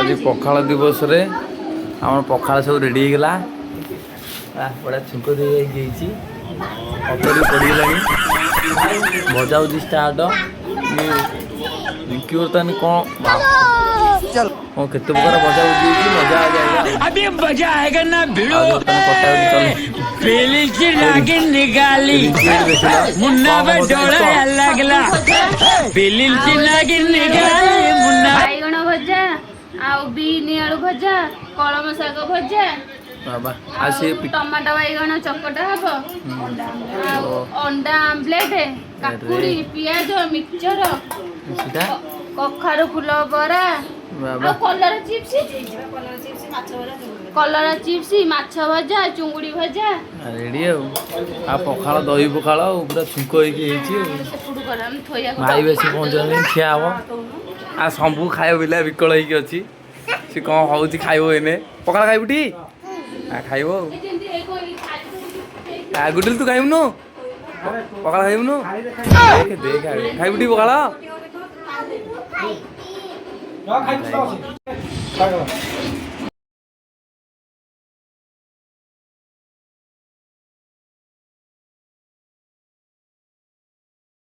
आज पखाल दिवस रे आम पखाल सब रेडी होगा बड़ा छुंक दे पड़गला भजा हो स्टार्ट बर्तमान कौन हाँ केते प्रकार भजा मजा आ जाएगा अभी मजा आएगा ना भिड़ो निकाली मुन्ना डोला लगला निकाली मुन्ना बाइगण भजा आउ बीनी आलू भजा कलम शाग भजा बाबा आज से टमाटो बाइगण चकटा हब अंडा आमलेट काकुड़ी पियाज मिक्सचर कखारू फूल बरा बाबा कलर चिप्स माछ भजा चुंगुड़ी भजा रेडी आ पखाल दही पखाल पूरा छुंक भाई बेसी पहुँच खिया हम आ सबू खाए बिला विकल होगी अच्छी सी कौन हूँ खाइब एने पखाल खाइबू टी खाइब गुडल तू खाइबुन पखाल खाइबुन खाइबू टी पखाल